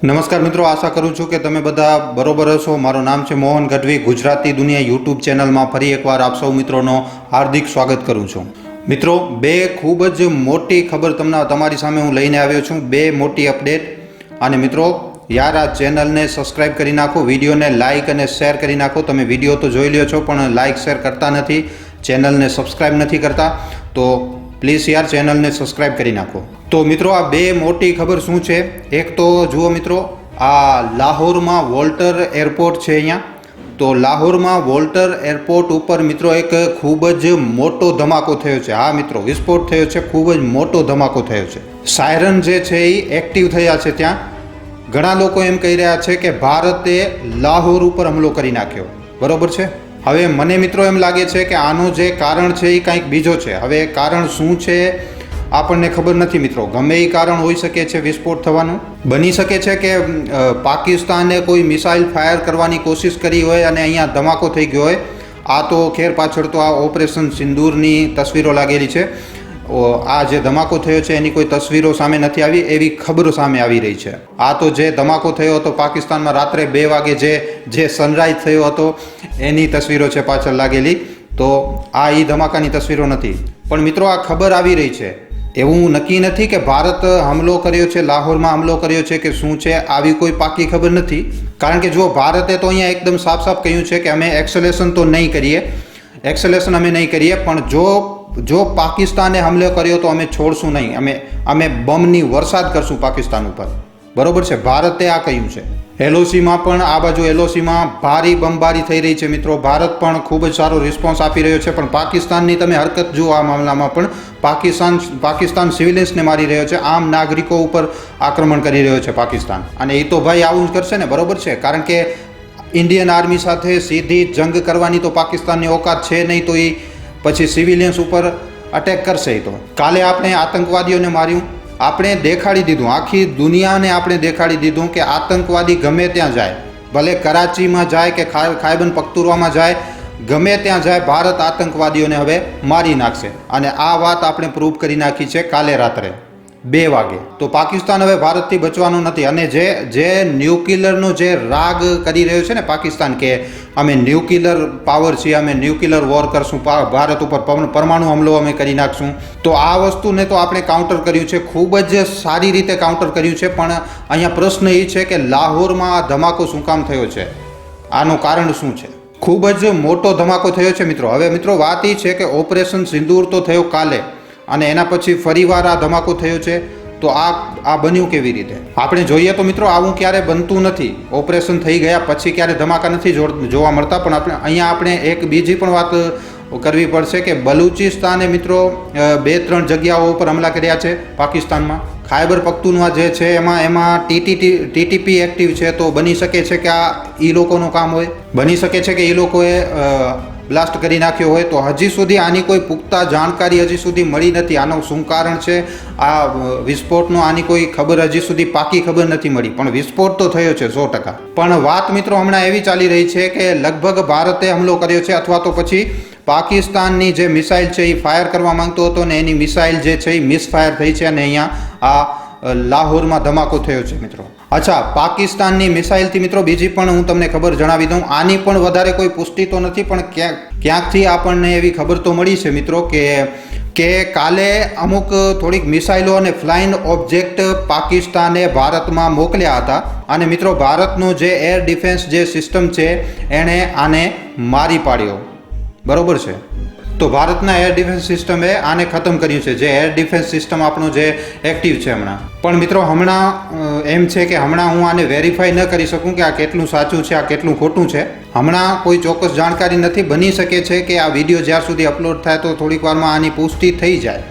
નમસ્કાર મિત્રો, આશા કરું છું કે તમે બધા બરોબર હશો। મારું નામ છે મોહન ગઢવી। ગુજરાતી દુનિયા યુટ્યુબ ચેનલમાં ફરી એકવાર આપ સૌ મિત્રોનો હાર્દિક સ્વાગત કરું છું। મિત્રો, બે ખૂબ જ મોટી ખબર તમારી સામે હું લઈને આવ્યો છું, બે મોટી અપડેટ। અને મિત્રો યાર, આ ચેનલને સબસ્ક્રાઇબ કરી નાખો, વિડીયોને લાઇક અને શેર કરી નાખો। તમે વિડીયો તો જોઈ લ્યો છો પણ લાઇક શેર કરતા નથી, ચેનલને સબસ્ક્રાઇબ નથી કરતા, તો પ્લીઝ યાર ચેનલને સબસ્ક્રાઇબ કરી નાખો। તો મિત્રો, આ બે મોટી ખબર શું છે? એક તો જુઓ મિત્રો, આ લાહોરમાં વોલ્ટર એરપોર્ટ છે અહીંયા। તો લાહોરમાં વોલ્ટર એરપોર્ટ ઉપર મિત્રો એક ખૂબ જ મોટો ધમાકો થયો છે। હા મિત્રો, વિસ્ફોટ થયો છે, ખૂબ જ મોટો ધમાકો થયો છે। સાયરન જે છે એ એક્ટિવ થયા છે ત્યાં। ઘણા લોકો એમ કહી રહ્યા છે કે ભારતે લાહોર ઉપર હુમલો કરી નાખ્યો, બરોબર છે। હવે મને મિત્રો એમ લાગે છે કે આનું જે કારણ છે એ કંઈક બીજો છે। હવે કારણ શું છે આપણને ખબર નથી મિત્રો, ગમે એ કારણ હોઈ શકે છે વિસ્ફોટ થવાનું। બની શકે છે કે પાકિસ્તાને કોઈ મિસાઇલ ફાયર કરવાની કોશિશ કરી હોય અને અહીંયા ધમાકો થઈ ગયો હોય। આ તો ખેર પાછળ તો આ ઓપરેશન સિંદૂરની તસવીરો લાગેલી છે। આ જે ધમાકો થયો છે એની કોઈ તસવીરો સામે નથી આવી, એવી ખબરો સામે આવી રહી છે। આ તો જે ધમાકો થયો હતો પાકિસ્તાનમાં રાત્રે 2 વાગે જે સનરાઈઝ થયો હતો એની તસવીરો છે પાછળ લાગેલી। તો આ એ ધમાકાની તસવીરો નથી। પણ મિત્રો, આ ખબર આવી રહી છે, એવું નક્કી નથી કે ભારત હુમલો કર્યો છે, લાહોરમાં હુમલો કર્યો છે કે શું છે, આવી કોઈ પાકી ખબર નથી। કારણ કે જો ભારતે તો અહીંયા એકદમ સાફ સાફ કહ્યું છે કે અમે એક્સેલેશન તો નહીં કરીએ, એક્સેલેશન અમે નહીં કરીએ, પણ જો પાકિસ્તાને હુમલો કર્યો તો અમે છોડશું નહીં, અમે બોમ્બની વરસાદ કરશું પાકિસ્તાન ઉપર, બરોબર છે। ભારતે આ કહ્યું છે। એલઓસીમાં પણ આ બાજુ એલઓસીમાં ભારી બંબારી થઈ રહી છે મિત્રો। ભારત પણ ખૂબ જ સારો રિસ્પોન્સ આપી રહ્યો છે, પણ પાકિસ્તાનની તમે હરકત જુઓ આ મામલામાં પણ પાકિસ્તાન સિવિલિયન્સને મારી રહ્યો છે, આમ નાગરિકો ઉપર આક્રમણ કરી રહ્યો છે પાકિસ્તાન। અને એ તો ભાઈ આવું જ કરશે ને, બરોબર છે। કારણ કે ઇન્ડિયન આર્મી સાથે સીધી જંગ કરવાની તો પાકિસ્તાનની ઓકાત છે નહીં, તો એ પછી સિવિલિયન્સ ઉપર અટેક કરશે। તો કાલે આપણે આતંકવાદીઓને માર્યું, આપણે દેખાડી દીધું, આખી દુનિયાને આપણે દેખાડી દીધું કે આતંકવાદી ગમે ત્યાં જાય, ભલે કરાચીમાં જાય કે ખાયબર પખ્તુનખ્વામાં જાય, ગમે ત્યાં જાય, ભારત આતંકવાદીઓને હવે મારી નાખશે। અને આ વાત આપણે પ્રૂવ કરી નાખી છે કાલે રાત્રે 2 વાગે। તો પાકિસ્તાન હવે ભારતથી બચવાનું નથી। અને જે ન્યુક્લિયરનો જે રાગ કરી રહ્યો છે ને પાકિસ્તાન, કે અમે ન્યુક્લિયર પાવર છીએ, અમે ન્યુક્લિયર વોર કરશું, ભારત ઉપર પરમાણુ હુમલો અમે કરી નાખશું, તો આ વસ્તુને તો આપણે કાઉન્ટર કર્યું છે, ખૂબ જ સારી રીતે કાઉન્ટર કર્યું છે। પણ અહીંયા પ્રશ્ન એ છે કે લાહોરમાં આ ધમાકો શું કામ થયો છે, આનું કારણ શું છે? ખૂબ જ મોટો ધમાકો થયો છે મિત્રો। હવે મિત્રો વાત એ છે કે ઓપરેશન સિંદૂર તો થયો કાલે, અને એના પછી ફરીવાર આ ધમાકો થયો છે। તો આ બન્યું કેવી રીતે? આપણે જોઈએ તો મિત્રો આવું ક્યારે બનતું નથી, ઓપરેશન થઈ ગયા પછી ક્યારે ધમાકા નથી જોવા મળતા। પણ આપણે એક બીજી પણ વાત કરવી પડશે કે બલુચિસ્તાને મિત્રો 2-3 જગ્યાઓ ઉપર હુમલા કર્યા છે પાકિસ્તાનમાં। ખાયબર પખ્તુનખ્વા જે છે એમાં ટીટીપી એક્ટિવ છે, તો બની શકે છે કે આ એ લોકોનું કામ હોય, બની શકે છે કે એ લોકોએ બ્લાસ્ટ કરી નાખ્યો હોય। તો હજી સુધી આની કોઈ પુખ્તા જાણકારી હજી સુધી મળી નથી, આનું શું કારણ છે આ વિસ્ફોટનો, આની કોઈ ખબર હજી સુધી પાકી ખબર નથી મળી। પણ વિસ્ફોટ તો થયો છે 100%। પણ વાત મિત્રો હમણાં એવી ચાલી રહી છે કે લગભગ ભારતે હુમલો કર્યો છે, અથવા તો પછી પાકિસ્તાનની જે મિસાઇલ છે એ ફાયર કરવા માંગતો હતો ને એની મિસાઇલ જે છે એ મિસફાયર થઈ છે, અને અહીંયા આ લાહોરમાં ધમાકો થયો છે મિત્રો। અચ્છા, પાકિસ્તાનની મિસાઇલથી મિત્રો બીજી પણ હું તમને ખબર જણાવી દઉં, આની પણ વધારે કોઈ પુષ્ટિ તો નથી, પણ ક્યાંકથી આપણને એવી ખબર તો મળી છે મિત્રો કે કાલે અમુક થોડીક મિસાઇલો અને ફ્લાઇંગ ઓબ્જેક્ટ પાકિસ્તાને ભારતમાં મોકલ્યા હતા, અને મિત્રો ભારતનો જે એર ડિફેન્સ જે સિસ્ટમ છે એણે આને મારી પાડ્યો, બરોબર છે। તો ભારતના એર ડિફેન્સ સિસ્ટમે આને ખતમ કર્યું છે, જે એર ડિફેન્સ સિસ્ટમ આપણું જે એક્ટિવ છે હમણાં। પણ મિત્રો હમણાં એમ છે કે હમણાં હું આને વેરીફાઈ ન કરી શકું કે આ કેટલું સાચું છે, આ કેટલું ખોટું છે, હમણાં કોઈ ચોક્કસ જાણકારી નથી। બની શકે છે કે આ વિડીયો જ્યાર સુધી અપલોડ થાય તો થોડીક વારમાં આની પુષ્ટિ થઈ જાય,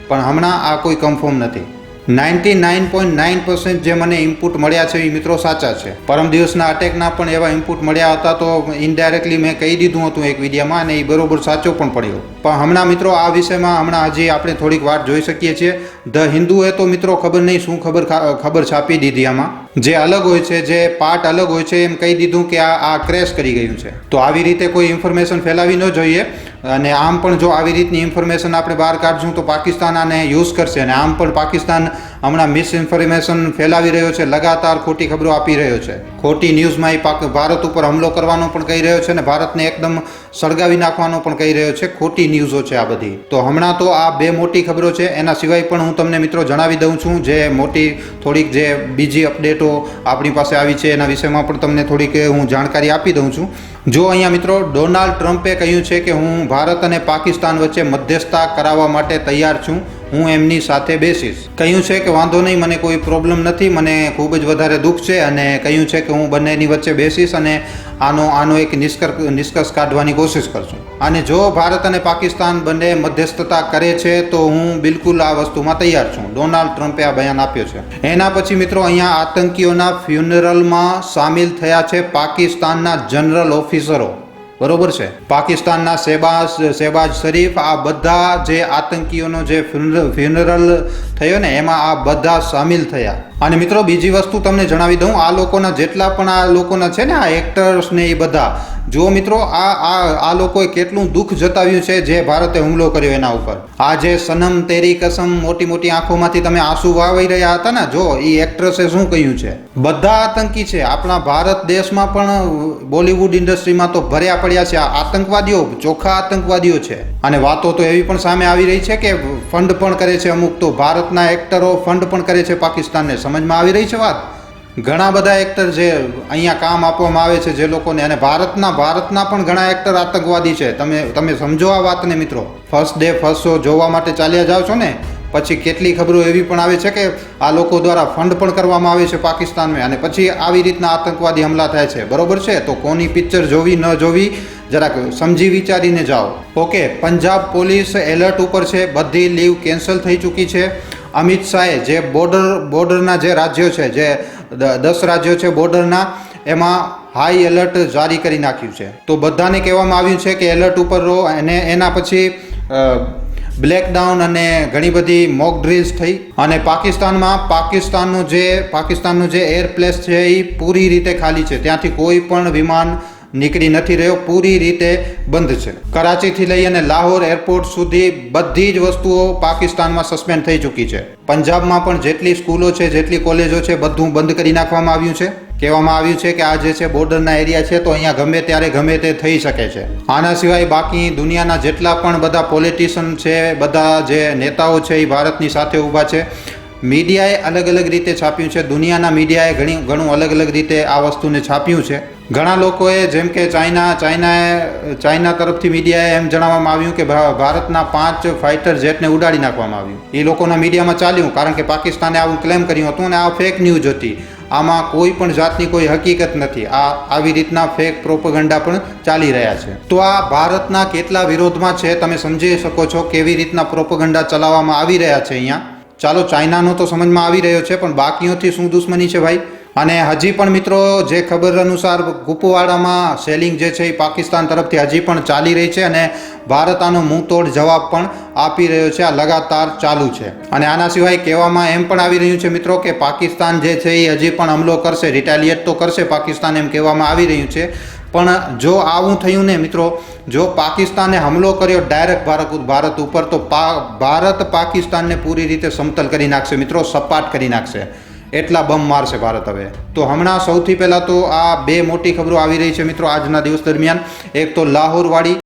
પણ હમણાં આ કોઈ કન્ફર્મ નથી। 99.9% જે મને ઇનપુટ મળ્યા છે એ મિત્રો સાચા છે। પરમ દિવસના અટેકના પણ એવા ઇનપુટ મળ્યા હતા, તો ઇનડાયરેક્ટલી મેં કહી દીધું હતું એક વિડીયોમાં, અને એ બરોબર સાચો પણ પડ્યો। પણ હમણાં મિત્રો આ વિષયમાં હમણાં હજી આપણે થોડીક વાત જોઈ શકીએ છીએ। ધ હિન્દુએ તો મિત્રો ખબર નહીં શું ખબર છાપી દીધી આમાં, જે અલગ હોય છે, જે પાર્ટ અલગ હોય છે, એમ કહી દીધું કે આ ક્રેશ કરી ગયું છે। તો આવી રીતે કોઈ ઇન્ફોર્મેશન ફેલાવી ન જોઈએ, અને આમ પણ જો આવી રીતની ઇન્ફોર્મેશન આપણે બહાર કાઢશું તો પાકિસ્તાન આને યુઝ કરશે, અને આમ પણ પાકિસ્તાન હમણાં મિસઇન્ફોર્મેશન ફેલાવી રહ્યો છે, લગાતાર ખોટી ખબરો આપી રહ્યો છે. ખોટી ન્યૂઝમાં એ ભારત ઉપર હુમલો કરવાનો પણ કહી રહ્યો છે અને ભારતને એકદમ સળગાવી નાખવાનો પણ કહી રહ્યો છે. ખોટી ન્યૂઝો છે આ બધી. તો હમણાં તો આ બે મોટી ખબરો છે. એના સિવાય પણ હું તમને મિત્રો જણાવી દઉં છું જે મોટી થોડીક જે બીજી અપડેટો આપણી પાસે આવી છે એના વિષયમાં પણ તમને થોડીક હું જાણકારી આપી દઉં છું. જો અહીંયા મિત્રો ડોનાલ્ડ ટ્રમ્પે કહ્યું છે કે હું ભારત અને પાકિસ્તાન વચ્ચે મધ્યસ્થતા કરાવવા માટે તૈયાર છું, હું એમની સાથે બેસીશ. કહ્યું છે કે વાંધો નહીં, મને કોઈ પ્રોબ્લેમ નથી, મને ખૂબ જ વધારે દુઃખ છે અને કહ્યું છે કે હું બંનેની વચ્ચે બેસીશ અને આનો એક નિષ્કર્ષ કાઢવાની કોશિશ કરશું. અને જો ભારત અને પાકિસ્તાન બંને મધ્યસ્થતા કરે છે તો હું બિલકુલ આ વસ્તુમાં તૈયાર છું. ડોનાલ્ડ ટ્રમ્પે આ બયાન આપ્યો છે. એના પછી મિત્રો અહીંયા આતંકીઓના ફ્યુનરલમાં સામેલ થયા છે પાકિસ્તાનના જનરલ ઓફિસરો. બરોબર છે. પાકિસ્તાનના શેબાઝ શરીફ, આ બધા જે આતંકીઓનો જે ફ્યુનરલ થયો ને એમાં આ બધા સામેલ થયા. અને મિત્રો બીજી વસ્તુ તમને જણાવી દઉં, આ લોકોના જેટલા પણ આ લોકોના છે ને આ એક્ટર્સ ને એ બધા, જો મિત્રો આ લોકોએ કેટલું દુઃખ જતાવ્યું છે જે ભારતે હુમલો કર્યો એના ઉપર. આ જે સનમ તેરી કસમ મોટી મોટી આંખોમાંથી તમે આંસુ વહાવી રહ્યા હતા ને, જો એ એક્ટ્રેસે શું કહ્યું છે. બધા આતંકી છે. આપણા ભારત દેશમાં પણ બોલિવૂડ ઇન્ડસ્ટ્રીમાં તો ભર્યા પડ્યા છે આ આતંકવાદીઓ, ચોખ્ખા આતંકવાદીઓ છે. અને વાતો તો એવી પણ સામે આવી રહી છે કે ફંડ પણ કરે છે અમુક તો ભારતના એક્ટરો ફંડ પણ કરે છે પાકિસ્તાનને. સમજમાં આવી રહી છે વાત. ઘણા બધા એક્ટર જે અહીંયા કામ આપવામાં આવે છે જે લોકોને, અને ભારતના પણ ઘણા એક્ટર આતંકવાદી છે. તમે સમજો આ વાતને મિત્રો. ફર્સ્ટ ડે ફર્સ્ટ શો જોવા માટે ચાલ્યા જાઓ છો ને, પછી કેટલી ખબરો એવી પણ આવે છે કે આ લોકો દ્વારા ફંડ પણ કરવામાં આવે છે પાકિસ્તાનમાં અને પછી આવી રીતના આતંકવાદી હમલા થાય છે. બરોબર છે. તો કોની પિક્ચર જોવી ન જોવી જરાક સમજી વિચારીને જાઓ. ઓકે. પંજાબ પોલીસ એલર્ટ ઉપર છે. બધી લીવ કેન્સલ થઈ ચૂકી છે. અમિત શાહે જે બોર્ડરના જે રાજ્યો છે, જે 10 રાજ્યો છે બોર્ડરના, એમાં હાઈ એલર્ટ જારી કરી નાખ્યું છે. તો બધાને કહેવામાં આવ્યું છે કે એલર્ટ ઉપર રહો. અને એના પછી બ્લેકડાઉન અને ઘણી બધી મોક ડ્રિલ્સ થઈ. અને પાકિસ્તાનનું જે એર પ્લેસ છે એ પૂરી રીતે ખાલી છે. ત્યાંથી કોઈ પણ વિમાન નીકળી નથી રહ્યો, પૂરી રીતે બંધ છે. કરાચીથી લઈ અને લાહોર એરપોર્ટ સુધી બધી જ વસ્તુઓ પાકિસ્તાનમાં સસ્પેન્ડ થઈ ચૂકી છે. પંજાબમાં પણ જેટલી સ્કૂલો છે, જેટલી કોલેજો છે, બધું બંધ કરી નાખવામાં આવ્યું છે. કહેવામાં આવ્યું છે કે આ જે છે બોર્ડરના એરિયા છે તો અહીંયા ગમે ત્યારે ગમે તે થઈ શકે છે. આના સિવાય બાકી દુનિયાના જેટલા પણ બધા પોલિટિશિયન છે, બધા જે નેતાઓ છે એ ભારતની સાથે ઊભા છે. મીડિયાએ અલગ અલગ રીતે છાપ્યું છે. દુનિયાના મીડિયાએ ઘણું અલગ અલગ રીતે આ વસ્તુને છાપ્યું છે. ઘણા લોકોએ જેમ કે ચાઇના તરફથી મીડિયાએ એમ જણાવવામાં આવ્યું કે ભારતના 5 ફાઇટર જેટને ઉડાડી નાખવામાં આવ્યું. એ લોકોના મીડિયામાં ચાલ્યું કારણ કે પાકિસ્તાને આવું ક્લેમ કર્યું હતું અને આ ફેક ન્યૂઝ હતી. આમાં કોઈ પણ જાતની કોઈ હકીકત નથી. આવી રીતના ફેક પ્રોપગેન્ડા પણ ચાલી રહ્યા છે. તો આ ભારતના કેટલા વિરોધમાં છે તમે સમજી શકો છો કેવી રીતના પ્રોપગેન્ડા ચલાવવામાં આવી રહ્યા છે અહીંયા. ચાલો ચાઇનાનો તો સમજમાં આવી રહ્યો છે, પણ બાકીઓથી શું દુશ્મની છે ભાઈ. અને હજી પણ મિત્રો જે ખબર અનુસાર કુપવાડામાં સેલિંગ જે છે એ પાકિસ્તાન તરફથી હજી પણ ચાલી રહી છે અને ભારત આનો મુંહતોડ જવાબ પણ આપી રહ્યો છે. આ લગાતાર ચાલુ છે. અને આના સિવાય કહેવામાં એમ પણ આવી રહ્યું છે મિત્રો કે પાકિસ્તાન જે છે એ હજી પણ હમલો કરશે, રિટાલિએટ તો કરશે પાકિસ્તાન, એમ કહેવામાં આવી રહ્યું છે. પણ જો આવું થયું ને મિત્રો, જો પાકિસ્તાને હમલો કર્યો ડાયરેક્ટ ભારત ઉપર, તો ભારત પાકિસ્તાનને પૂરી રીતે સમતલ કરી નાખશે મિત્રો, સપાટ કરી નાખશે. એટલા બમ મારશે ભારત હવે. તો હમણાં સૌથી પહેલાં તો આ બે મોટી ખબરો આવી રહી છે મિત્રો આજના દિવસ દરમિયાન. એક તો લાહોરવાળી